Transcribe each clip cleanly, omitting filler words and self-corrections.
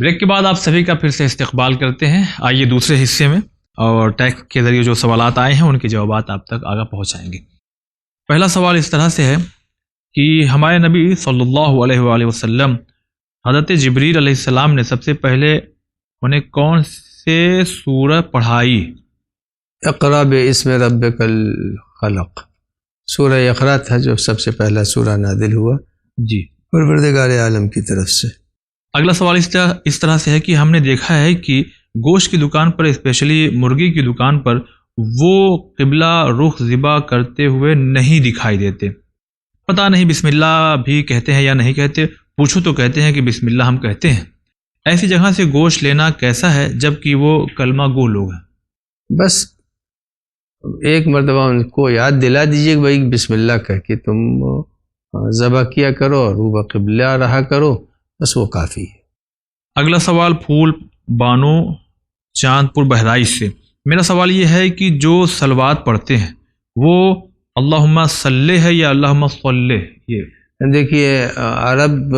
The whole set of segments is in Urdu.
بریک کے بعد آپ سبھی کا پھر سے استقبال کرتے ہیں. آئیے دوسرے حصے میں، اور ٹیکسٹ کے ذریعے جو سوالات آئے ہیں ان کے جوابات آپ تک آگاہ پہنچائیں گے. پہلا سوال اس طرح سے ہے کہ ہمارے نبی صلی اللہ علیہ وآلہ وسلم حضرت جبریل علیہ السلام نے سب سے پہلے انہیں کون سے سورہ پڑھائی؟ اقرا باسم ربک الخلق، سورہ اقرا تھا جو سب سے پہلا سورہ نازل ہوا جی، پروردگار عالم کی طرف سے. اگلا سوال اس طرح سے ہے کہ ہم نے دیکھا ہے کہ گوشت کی دکان پر، اسپیشلی مرغی کی دکان پر، وہ قبلہ رخ ذبح کرتے ہوئے نہیں دکھائی دیتے. پتہ نہیں بسم اللہ بھی کہتے ہیں یا نہیں کہتے. پوچھو تو کہتے ہیں کہ بسم اللہ ہم کہتے ہیں. ایسی جگہ سے گوشت لینا کیسا ہے جب کہ وہ کلمہ گو لوگ ہیں؟ بس ایک مرتبہ ان کو یاد دلا دیجیے کہ بھائی بسم اللہ کہہ کے تم ذبح کیا کرو اور روبہ قبلہ رہا کرو، بس وہ کافی ہے. اگلا سوال پھول بانو چاند پور بہرائچ سے. میرا سوال یہ ہے کہ جو صلوات پڑھتے ہیں وہ اللہم صلی ہے یا اللہم صلی؟ یہ دیکھیے عرب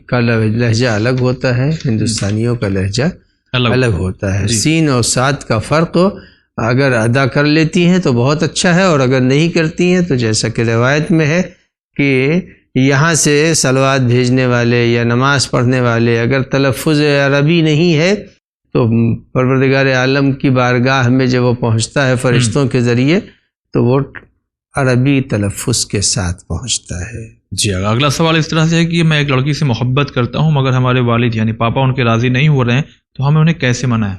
کا لہجہ الگ ہوتا ہے، ہندوستانیوں کا لہجہ الگ ہوتا ہے. سین اور صاد کا فرق اگر ادا کر لیتی ہیں تو بہت اچھا ہے، اور اگر نہیں کرتی ہیں تو جیسا کہ روایت میں ہے کہ یہاں سے صلوات بھیجنے والے یا نماز پڑھنے والے اگر تلفظ عربی نہیں ہے تو پروردگار عالم کی بارگاہ میں جب وہ پہنچتا ہے فرشتوں کے ذریعے تو وہ عربی تلفظ کے ساتھ پہنچتا ہے. جی، اگلا سوال اس طرح سے ہے کہ میں ایک لڑکی سے محبت کرتا ہوں مگر ہمارے والد یعنی پاپا ان کے راضی نہیں ہو رہے ہیں، تو ہمیں انہیں کیسے منائیں؟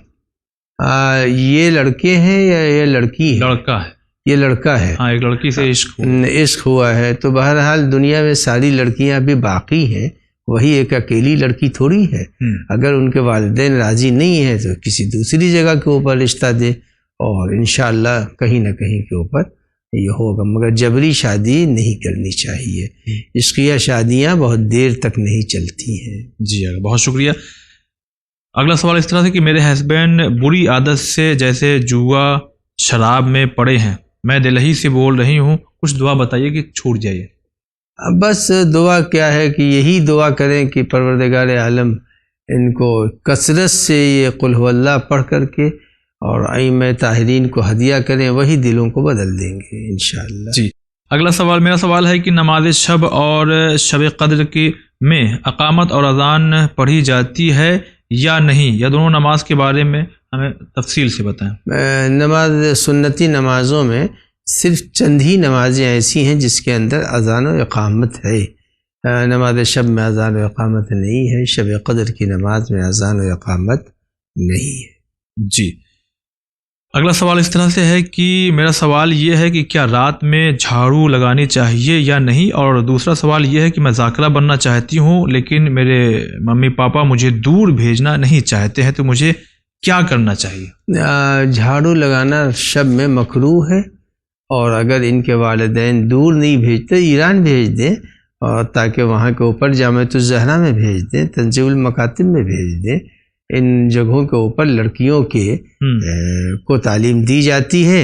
یہ لڑکے ہیں یا یہ لڑکی ہے؟ لڑکا ہے. یہ لڑکا ہے. ہاں، ایک لڑکی سے عشق ہوا ہے. تو بہرحال دنیا میں ساری لڑکیاں بھی باقی ہیں، وہی ایک اکیلی لڑکی تھوڑی ہے. اگر ان کے والدین راضی نہیں ہیں تو کسی دوسری جگہ کے اوپر رشتہ دے، اور انشاءاللہ کہیں نہ کہیں کے اوپر یہ ہوگا، مگر جبری شادی نہیں کرنی چاہیے. عشقیہ شادیاں بہت دیر تک نہیں چلتی ہیں. جی، بہت شکریہ. اگلا سوال اس طرح سے کہ میرے ہسبینڈ بری عادت سے جیسے جوا شراب میں پڑے ہیں، میں دلہی سے بول رہی ہوں، کچھ دعا بتائیے کہ چھوٹ جائے. بس دعا کیا ہے کہ یہی دعا کریں کہ پروردگار عالم ان کو کثرت سے یہ قل هو اللہ پڑھ کر کے اور ائمہ طاہرین کو ہدیہ کریں، وہی دلوں کو بدل دیں گے انشاءاللہ. جی، اگلا سوال میرا سوال ہے کہ نماز شب اور شب قدر کی میں اقامت اور اذان پڑھی جاتی ہے یا نہیں، یا دونوں نماز کے بارے میں ہمیں تفصیل سے بتائیں. نماز سنتی نمازوں میں صرف چند ہی نمازیں ایسی ہیں جس کے اندر اذان و اقامت ہے. نماز شب میں اذان و اقامت نہیں ہے، شب قدر کی نماز میں اذان و اقامت نہیں ہے. جی، اگلا سوال اس طرح سے ہے کہ میرا سوال یہ ہے کہ کیا رات میں جھاڑو لگانی چاہیے یا نہیں، اور دوسرا سوال یہ ہے کہ میں ذاکرہ بننا چاہتی ہوں لیکن میرے ممی پاپا مجھے دور بھیجنا نہیں چاہتے ہیں، تو مجھے کیا کرنا چاہیے؟ جھاڑو لگانا شب میں مکروہ ہے، اور اگر ان کے والدین دور نہیں بھیجتے ایران بھیج دیں، اور تاکہ وہاں کے اوپر جامعۃ الزہرا میں بھیج دیں، تنزیل المکاتب میں بھیج دیں. ان جگہوں کے اوپر لڑکیوں کے کو تعلیم دی جاتی ہے،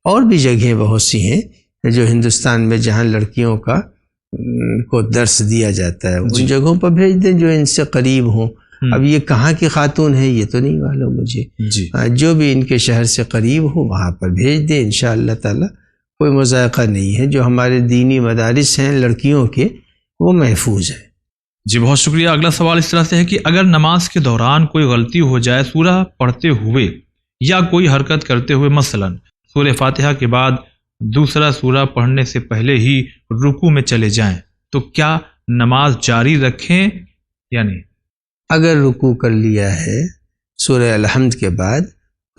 اور بھی جگہیں بہت سی ہیں جو ہندوستان میں جہاں لڑکیوں کا کو درس دیا جاتا ہے، ان جگہوں پر بھیج دیں جو ان سے قریب ہوں. اب یہ کہاں کی خاتون ہے یہ تو نہیں معلوم مجھے. جو بھی ان کے شہر سے قریب ہو وہاں پر بھیج دیں، انشاءاللہ تعالی کوئی مذائقہ نہیں ہے. جو ہمارے دینی مدارس ہیں لڑکیوں کے وہ محفوظ ہیں. جی، بہت شکریہ. اگلا سوال اس طرح سے ہے کہ اگر نماز کے دوران کوئی غلطی ہو جائے سورہ پڑھتے ہوئے یا کوئی حرکت کرتے ہوئے، مثلا سورہ فاتحہ کے بعد دوسرا سورہ پڑھنے سے پہلے ہی رکوع میں چلے جائیں، تو کیا نماز جاری رکھیں یا نہیں؟ اگر رکوع کر لیا ہے سورہ الحمد کے بعد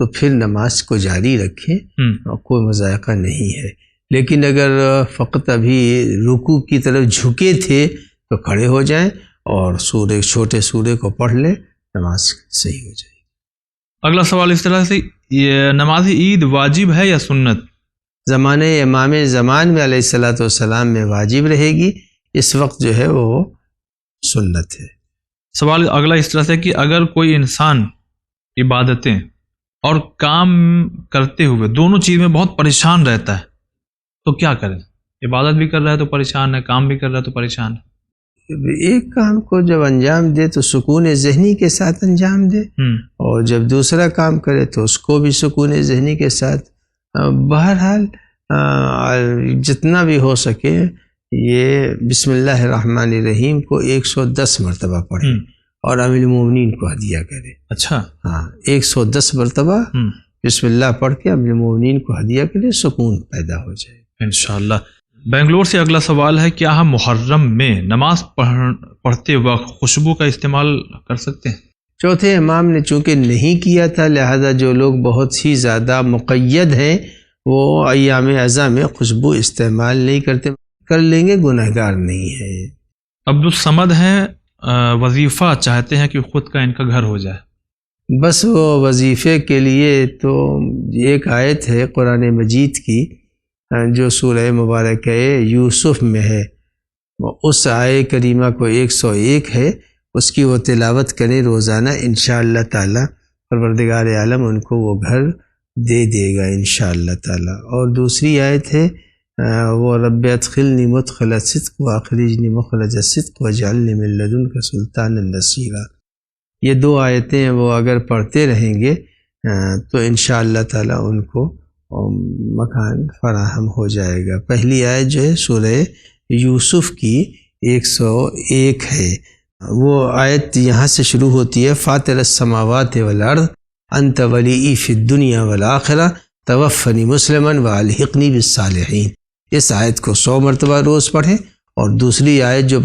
تو پھر نماز کو جاری رکھیں اور کوئی مذائقہ نہیں ہے. لیکن اگر فقط ابھی رکوع کی طرف جھکے تھے تو کھڑے ہو جائیں اور چھوٹے سورے کو پڑھ لیں، نماز صحیح ہو جائے. اگلا سوال اس طرح سے، یہ نماز عید واجب ہے یا سنت؟ زمانے امام زمان میں علیہ السلام میں واجب رہے گی، اس وقت جو ہے وہ سنت ہے. سوال اگلا اس طرح سے کہ اگر کوئی انسان عبادتیں اور کام کرتے ہوئے دونوں چیز میں بہت پریشان رہتا ہے تو کیا کریں؟ عبادت بھی کر رہا ہے تو پریشان ہے، کام بھی کر رہا ہے تو پریشان ہے. ایک کام کو جب انجام دے تو سکون ذہنی کے ساتھ انجام دے، اور جب دوسرا کام کرے تو اس کو بھی سکون ذہنی کے ساتھ۔ بہرحال جتنا بھی ہو سکے یہ بسم اللہ الرحمن الرحیم کو 110 مرتبہ پڑھیں اور امیر المومنین کو ہدیہ کرے۔ اچھا، ہاں 110 مرتبہ بسم اللہ پڑھ کے امیر المومنین کو ہدیہ کرے، سکون پیدا ہو جائے انشاءاللہ۔ بنگلور سے اگلا سوال ہے، کیا ہم محرم میں نماز پڑھتے وقت خوشبو کا استعمال کر سکتے ہیں؟ چوتھے امام نے چونکہ نہیں کیا تھا، لہذا جو لوگ بہت ہی زیادہ مقید ہیں وہ ایام اعضاء میں خوشبو استعمال نہیں کرتے، کر لیں گے، گنہگار نہیں ہے۔ عبدالصمد ہیں، وظیفہ چاہتے ہیں کہ خود کا ان کا گھر ہو جائے۔ بس وہ وظیفے کے لیے تو ایک آیت ہے قرآن مجید کی جو سورہ مبارکہ یوسف میں ہے، اس آیہ کریمہ کو 101 ہے، اس کی وہ تلاوت کریں روزانہ، انشاءاللہ تعالی پروردگار عالم ان کو وہ گھر دے دے گا انشاءاللہ تعالی۔ اور دوسری آیت ہے وہ رب ادخلنی مدخل صدق واخرجنی مخرج صدق واجعلنی من لدنک سلطانا نصیرا۔ یہ دو آیتیں وہ اگر پڑھتے رہیں گے تو انشاءاللہ تعالی ان کو مکان فراہم ہو جائے گا۔ پہلی آیت جو ہے سورہ یوسف کی 101 ہے، وہ آیت یہاں سے شروع ہوتی ہے، فاطر السماوات والارض انت ولی فی الدنیا والآخرہ توفنی مسلما والحقنی بالصالحین۔ اس آیت کو 100 مرتبہ روز پڑھیں، اور دوسری آیت جو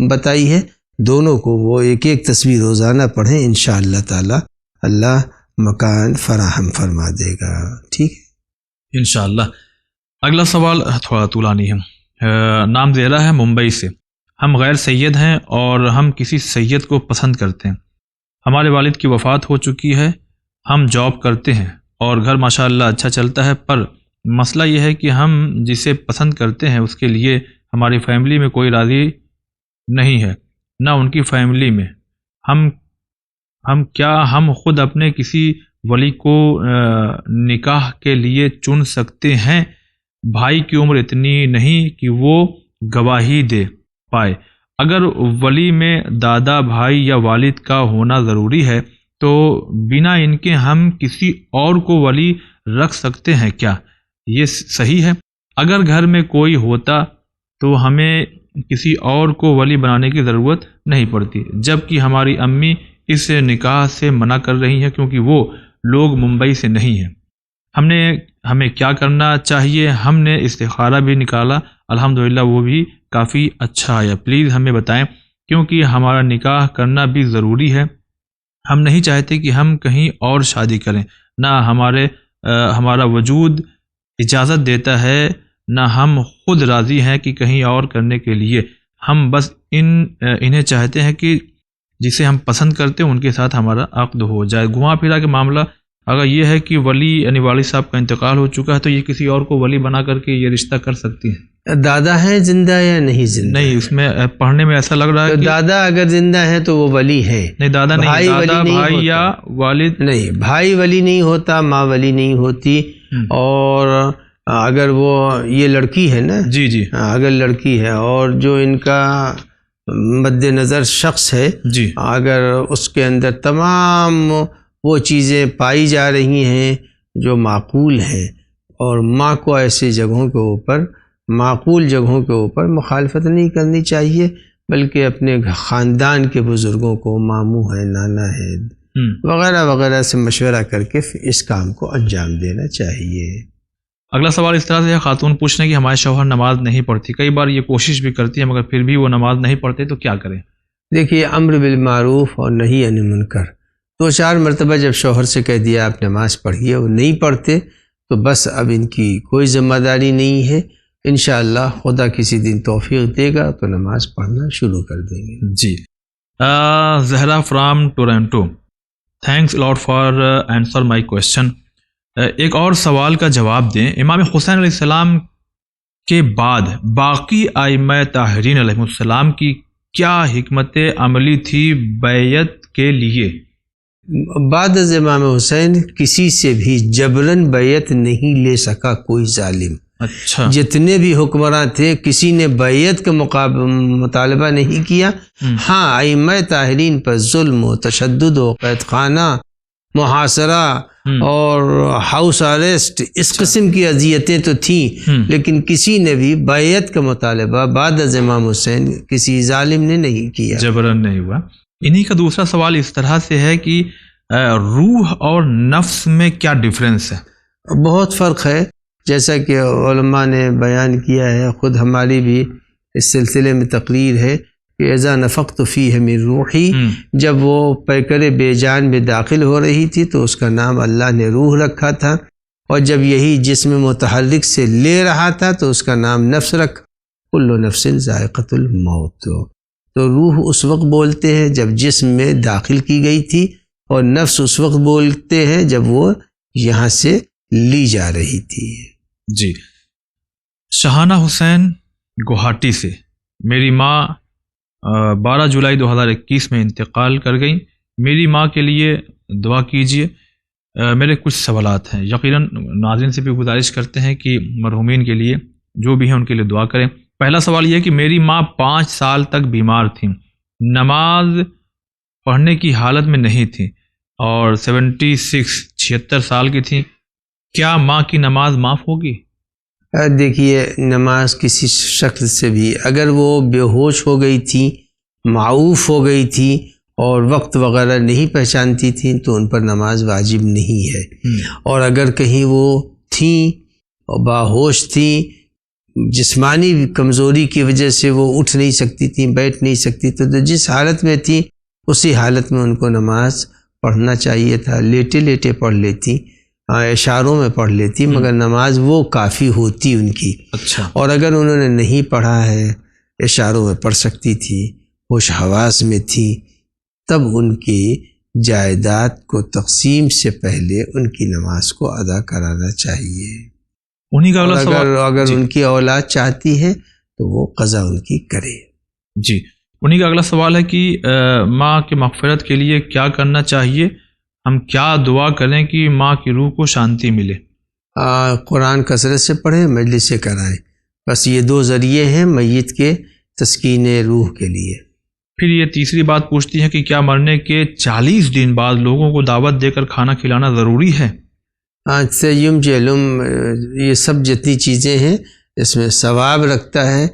بتائی ہے دونوں کو وہ ایک ایک تصویر روزانہ پڑھیں، انشاءاللہ تعالی اللہ مکان فراہم فرما دے گا۔ ٹھیک ہے انشاءاللہ۔ اگلا سوال تھوڑا طولانی ہے، نام زیرہ ہے ممبئی سے۔ ہم غیر سید ہیں اور ہم کسی سید کو پسند کرتے ہیں۔ ہمارے والد کی وفات ہو چکی ہے، ہم جاب کرتے ہیں اور گھر ماشاءاللہ اچھا چلتا ہے، پر مسئلہ یہ ہے کہ ہم جسے پسند کرتے ہیں اس کے لیے ہماری فیملی میں کوئی راضی نہیں ہے، نہ ان کی فیملی میں۔ ہم خود اپنے کسی ولی کو نکاح کے لیے چن سکتے ہیں؟ بھائی کی عمر اتنی نہیں کہ وہ گواہی دے پائے۔ اگر ولی میں دادا، بھائی یا والد کا ہونا ضروری ہے تو بنا ان کے ہم کسی اور کو ولی رکھ سکتے ہیں کیا؟ یہ صحیح ہے؟ اگر گھر میں کوئی ہوتا تو ہمیں کسی اور کو ولی بنانے کی ضرورت نہیں پڑتی، جبکہ ہماری امی اس نکاح سے منع کر رہی ہیں کیونکہ وہ لوگ ممبئی سے نہیں ہیں۔ ہمیں کیا کرنا چاہیے؟ ہم نے استخارہ بھی نکالا، الحمدللہ وہ بھی کافی اچھا آیا، پلیز ہمیں بتائیں کیونکہ ہمارا نکاح کرنا بھی ضروری ہے۔ ہم نہیں چاہتے کہ ہم کہیں اور شادی کریں، نہ ہمارا وجود اجازت دیتا ہے، نہ ہم خود راضی ہیں کہ کہیں اور کرنے کے لیے۔ ہم بس انہیں چاہتے ہیں کہ جسے ہم پسند کرتے ہیں ان کے ساتھ ہمارا عقد ہو جائے۔ گھما پھرا کے معاملہ اگر یہ ہے کہ ولی یعنی والد صاحب کا انتقال ہو چکا ہے تو یہ کسی اور کو ولی بنا کر کے یہ رشتہ کر سکتی ہیں؟ دادا ہیں زندہ یا نہیں زندہ؟ نہیں، اس میں پڑھنے میں ایسا لگ رہا ہے کہ دادا اگر زندہ ہے تو وہ ولی ہے۔ نہیں، دادا نہیں، دادا بھائی یا والد نہیں، بھائی ولی نہیں ہوتا، ماں ولی نہیں ہوتی۔ اور اگر وہ یہ لڑکی ہے نا، جی اگر لڑکی ہے اور جو ان کا مد نظر شخص ہے، جی، اگر اس کے اندر تمام وہ چیزیں پائی جا رہی ہیں جو معقول ہیں، اور ماں کو ایسی جگہوں کے اوپر، معقول جگہوں کے اوپر مخالفت نہیں کرنی چاہیے، بلکہ اپنے خاندان کے بزرگوں کو، ماموں ہے، نانا ہے وغیرہ وغیرہ سے مشورہ کر کے اس کام کو انجام دینا چاہیے۔ اگلا سوال اس طرح سے ہے، خاتون پوچھ رہے ہیں کہ ہمارے شوہر نماز نہیں پڑھتی، کئی بار یہ کوشش بھی کرتی ہے مگر پھر بھی وہ نماز نہیں پڑھتے، تو کیا کریں؟ دیکھیے، امر بالمعروف اور نہی عن المنکر، 2-4 مرتبہ جب شوہر سے کہہ دیا آپ نماز پڑھیے، وہ نہیں پڑھتے تو بس اب ان کی کوئی ذمہ داری نہیں ہے، انشاءاللہ خدا کسی دن توفیق دے گا تو نماز پڑھنا شروع کر دیں گے۔ جی، Zahra from Toronto, thanks lot for answer my question. ایک اور سوال کا جواب دیں، امام حسین علیہ السلام کے بعد باقی ائمہ طاہرین علیہ السلام کی کیا حکمت عملی تھی بیعت کے لیے؟ بعد از امام حسین کسی سے بھی جبراً بیعت نہیں لے سکا کوئی ظالم۔ اچھا جتنے بھی حکمراں تھے کسی نے بیعت کا مطالبہ نہیں کیا. ہاں ائمہ طاہرین پر ظلم و تشدد و قید خانہ، محاصرہ اور ہاؤس اریسٹ اس قسم کی اذیتیں تو تھیں، لیکن کسی نے بھی بیعت کا مطالبہ بعد از امام حسین کسی ظالم نے نہیں کیا، جبرن نہیں ہوا. انہی کا دوسرا سوال اس طرح سے ہے کہ روح اور نفس میں کیا ڈفرینس ہے؟ بہت فرق ہے، جیسا کہ علماء نے بیان کیا ہے، خود ہماری بھی اس سلسلے میں تقریر ہے کہ اذا نفخت فیہ من روحی، جب وہ پیکر بے جان میں داخل ہو رہی تھی تو اس کا نام اللہ نے روح رکھا تھا، اور جب یہی جسم متحرک سے لے رہا تھا تو اس کا نام نفس رکھا. کل نفس ذائقۃ الموت. تو روح اس وقت بولتے ہیں جب جسم میں داخل کی گئی تھی، اور نفس اس وقت بولتے ہیں جب وہ یہاں سے لی جا رہی تھی. جی. شہانہ حسین گوہاٹی سے، میری ماں 12 جولائی 2021 میں انتقال کر گئیں. میری ماں کے لیے دعا کیجیے. میرے کچھ سوالات ہیں، یقیناً ناظرین سے بھی گزارش کرتے ہیں کہ مرحومین کے لیے جو بھی ہیں ان کے لیے دعا کریں. پہلا سوال یہ ہے کہ میری ماں 5 سال تک بیمار تھیں، نماز پڑھنے کی حالت میں نہیں تھیں، اور 76 سال کی تھیں. کیا ماں کی نماز معاف ہوگی؟ دیکھیے، نماز کسی شخص سے بھی اگر وہ بے ہوش ہو گئی تھی، معوف ہو گئی تھی اور وقت وغیرہ نہیں پہچانتی تھیں تو ان پر نماز واجب نہیں ہے. اور اگر کہیں وہ تھیں اور باہوش تھیں، جسمانی کمزوری کی وجہ سے وہ اٹھ نہیں سکتی تھیں، بیٹھ نہیں سکتی، تو جس حالت میں تھیں اسی حالت میں ان کو نماز پڑھنا چاہیے تھا. لیٹے لیٹے پڑھ لیتی، اشاروں میں پڑھ لیتی، مگر نماز وہ کافی ہوتی ان کی. اچھا. اور اگر انہوں نے نہیں پڑھا ہے، اشاروں میں پڑھ سکتی تھی، ہوش حواس میں تھی، تب ان کی جائیداد کو تقسیم سے پہلے ان کی نماز کو ادا کرانا چاہیے. انہی کا اگلا سوال، اگر ان کی اولاد چاہتی ہے تو وہ قضا ان کی کرے. جی. انہی کا اگلا سوال ہے کہ ماں کی مغفرت کے لیے کیا کرنا چاہیے؟ ہم کیا دعا کریں کہ ماں کی روح کو شانتی ملے؟ قرآن کثرت سے پڑھیں، مجلس سے کرائیں، بس یہ 2 ذریعے ہیں میت کے تسکین روح کے لیے. پھر یہ تیسری بات پوچھتی ہے کہ کیا مرنے کے 40 دن بعد لوگوں کو دعوت دے کر کھانا کھلانا ضروری ہے؟ سیم جلم، یہ سب جتنی چیزیں ہیں اس میں ثواب رکھتا ہے،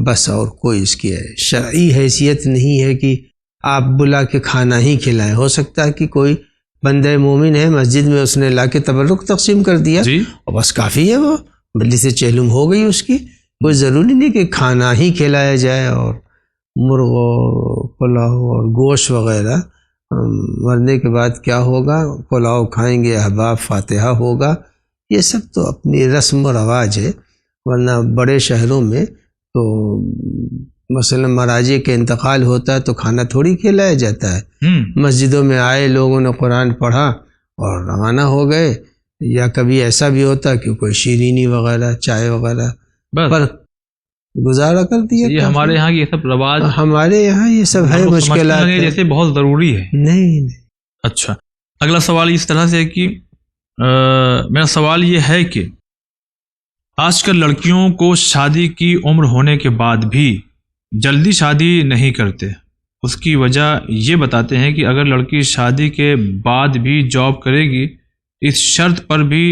بس اور کوئی اس کی شرعی حیثیت نہیں ہے کہ آپ بلا کے کھانا ہی کھلائیں. ہو سکتا ہے کہ کوئی بندہ مومن ہے، مسجد میں اس نے لا کے تبرک تقسیم کر دیا، اور بس کافی ہے، وہ بلی سے چہلم ہو گئی اس کی. کوئی ضروری نہیں کہ کھانا ہی کھلایا جائے، اور مرغ اور پلاؤ اور گوشت وغیرہ. مرنے کے بعد کیا ہوگا؟ پلاؤ کھائیں گے، احباب، فاتحہ ہوگا، یہ سب تو اپنی رسم و رواج ہے. ورنہ بڑے شہروں میں تو مثلا مراجع کے انتقال ہوتا ہے تو کھانا تھوڑی کھلایا جاتا ہے. مسجدوں میں آئے لوگوں نے قرآن پڑھا اور روانہ ہو گئے، یا کبھی ایسا بھی ہوتا کہ کوئی شیرینی وغیرہ، چائے وغیرہ پر گزارا کر دیا. یہ ہمارے یہاں یہ سب رواج، ہمارے یہاں یہ سب ہے، مشکلات ہیں، جیسے بہت ضروری ہے. نہیں. اچھا. اگلا سوال اس طرح سے ہے کہ میرا سوال یہ ہے کہ آج کل لڑکیوں کو شادی کی عمر ہونے کے بعد بھی جلدی شادی نہیں کرتے. اس کی وجہ یہ بتاتے ہیں کہ اگر لڑکی شادی کے بعد بھی جاب کرے گی، اس شرط پر بھی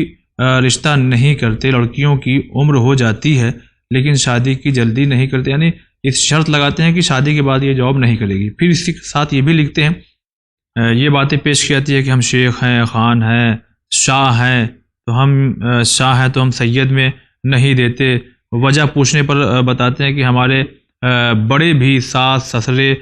رشتہ نہیں کرتے. لڑکیوں کی عمر ہو جاتی ہے لیکن شادی کی جلدی نہیں کرتے، یعنی اس شرط لگاتے ہیں کہ شادی کے بعد یہ جاب نہیں کرے گی. پھر اس کے ساتھ یہ بھی لکھتے ہیں، یہ باتیں پیش کی جاتی ہے کہ ہم شیخ ہیں، خان ہیں، شاہ ہیں، تو ہم شاہ ہیں تو ہم سید میں نہیں دیتے. وجہ پوچھنے پر بتاتے ہیں کہ ہمارے بڑے بھی ساس سسرے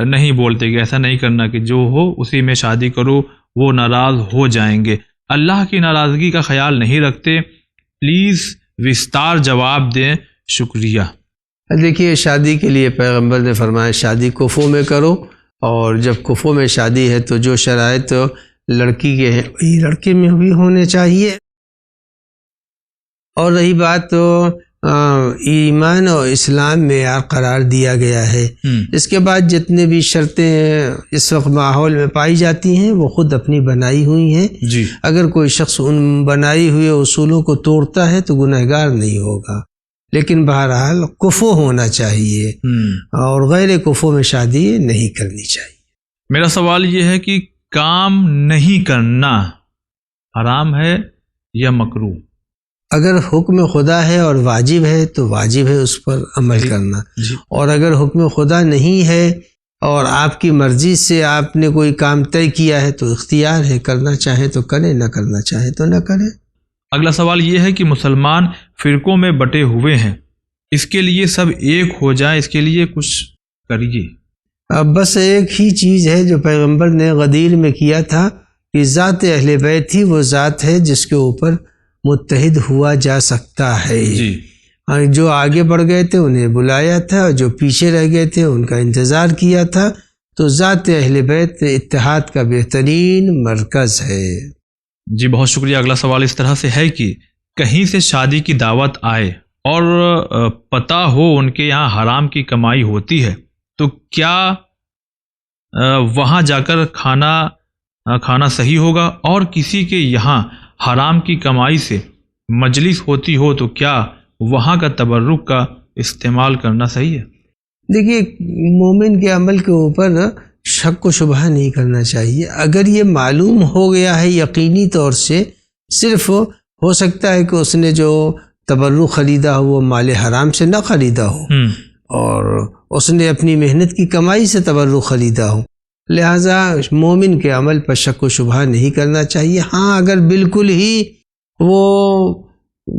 نہیں بولتے کہ ایسا نہیں کرنا، کہ جو ہو اسی میں شادی کرو، وہ ناراض ہو جائیں گے. اللہ کی ناراضگی کا خیال نہیں رکھتے. پلیز وستار جواب دیں، شکریہ. دیکھیے، شادی کے لیے پیغمبر نے فرمایا شادی کفو میں کرو، اور جب کفو میں شادی ہے تو جو شرائط لڑکی کے ہیں وہی لڑکے میں بھی ہونے چاہیے. اور رہی بات تو ایمان اور اسلام معیار قرار دیا گیا ہے۔ اس کے بعد جتنے بھی شرطیں اس وقت ماحول میں پائی جاتی ہیں وہ خود اپنی بنائی ہوئی ہیں جی اگر کوئی شخص ان بنائی ہوئے اصولوں کو توڑتا ہے تو گنہگار نہیں ہوگا، لیکن بہرحال کفو ہونا چاہیے اور غیر کفو میں شادی نہیں کرنی چاہیے۔ میرا سوال یہ ہے کہ کام نہیں کرنا حرام ہے یا مکروہ؟ اگر حکم خدا ہے اور واجب ہے تو واجب ہے اس پر عمل کرنا، اور اگر حکم خدا نہیں ہے اور آپ کی مرضی سے آپ نے کوئی کام طے کیا ہے تو اختیار ہے، کرنا چاہے تو کرے، نہ کرنا چاہے تو نہ کرے۔ اگلا سوال یہ ہے کہ مسلمان فرقوں میں بٹے ہوئے ہیں، اس کے لیے سب ایک ہو جائیں، اس کے لیے کچھ کریے۔ اب بس ایک ہی چیز ہے جو پیغمبر نے غدیر میں کیا تھا کہ ذات اہل بیت ہی وہ ذات ہے جس کے اوپر متحد ہوا جا سکتا ہے۔ جو آگے بڑھ گئے تھے انہیں بلایا تھا اور جو پیچھے رہ گئے تھے ان کا انتظار کیا تھا، تو ذات اہل بیت اتحاد کا بہترین مرکز ہے۔ جی بہت شکریہ۔ اگلا سوال اس طرح سے ہے کہ کہیں سے شادی کی دعوت آئے اور پتہ ہو ان کے یہاں حرام کی کمائی ہوتی ہے تو کیا وہاں جا کر کھانا صحیح ہوگا؟ اور کسی کے یہاں حرام کی کمائی سے مجلس ہوتی ہو تو کیا وہاں کا تبرک کا استعمال کرنا صحیح ہے؟ دیکھیے، مومن کے عمل کے اوپر شک و شبہ نہیں کرنا چاہیے۔ اگر یہ معلوم ہو گیا ہے یقینی طور سے، صرف ہو سکتا ہے کہ اس نے جو تبرک خریدا ہو وہ مال حرام سے نہ خریدا ہو اور اس نے اپنی محنت کی کمائی سے تبرک خریدا ہو، لہٰذا مومن کے عمل پر شک و شبہ نہیں کرنا چاہیے۔ ہاں اگر بالکل ہی وہ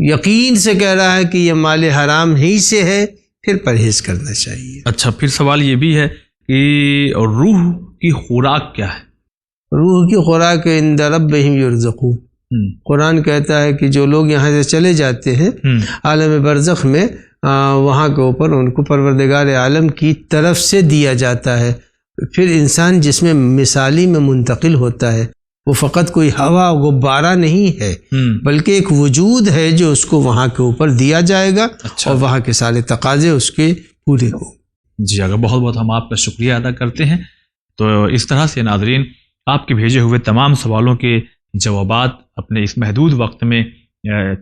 یقین سے کہہ رہا ہے کہ یہ مال حرام ہی سے ہے، پھر پرہیز کرنا چاہیے۔ اچھا، پھر سوال یہ بھی ہے کہ روح کی خوراک کیا ہے؟ روح کی خوراک عند ربہم یرزقون۔ قرآن کہتا ہے کہ جو لوگ یہاں سے چلے جاتے ہیں عالم برزخ میں، وہاں کے اوپر ان کو پروردگار عالم کی طرف سے دیا جاتا ہے۔ پھر انسان جس میں مثالی میں منتقل ہوتا ہے وہ فقط کوئی ہوا غبارہ نہیں ہے بلکہ ایک وجود ہے جو اس کو وہاں کے اوپر دیا جائے گا اور وہاں کے سارے تقاضے اس کے پورے ہوں۔ جی اگر بہت بہت ہم آپ کا شکریہ ادا کرتے ہیں۔ تو اس طرح سے ناظرین آپ کے بھیجے ہوئے تمام سوالوں کے جوابات اپنے اس محدود وقت میں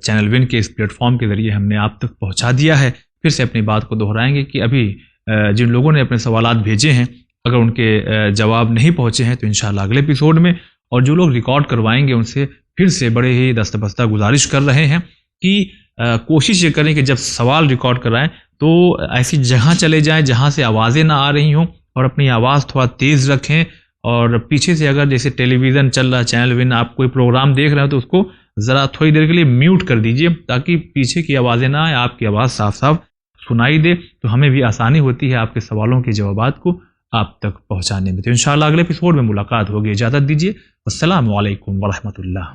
چینل ون کے اس پلیٹ فارم کے ذریعے ہم نے آپ تک پہنچا دیا ہے۔ پھر سے اپنی بات کو دہرائیں گے کہ ابھی جن لوگوں نے اپنے سوالات بھیجے ہیں اگر ان کے جواب نہیں پہنچے ہیں تو انشاءاللہ اگلے ایپیسوڈ میں، اور جو لوگ ریکارڈ کروائیں گے ان سے پھر سے بڑے ہی دست بستہ گزارش کر رہے ہیں کہ کوشش یہ کریں کہ جب سوال ریکارڈ کرائیں تو ایسی جگہ چلے جائیں جہاں سے آوازیں نہ آ رہی ہوں، اور اپنی آواز تھوڑا تیز رکھیں، اور پیچھے سے اگر جیسے ٹیلی ویژن چل رہا، چینل ون آپ کوئی پروگرام دیکھ رہے ہیں تو اس کو ذرا تھوڑی دیر کے لیے میوٹ کر دیجئے تاکہ پیچھے کی آوازیں نہ آئیں، آپ کی آواز صاف صاف سنائی دے، تو ہمیں بھی آسانی ہوتی ہے آپ کے سوالوں کے جوابات کو آپ تک پہنچانے میں۔ تو انشاءاللہ اگلے ایپیسوڈ میں ملاقات ہوگی۔ اجازت دیجیے، السلام علیکم ورحمۃ اللہ۔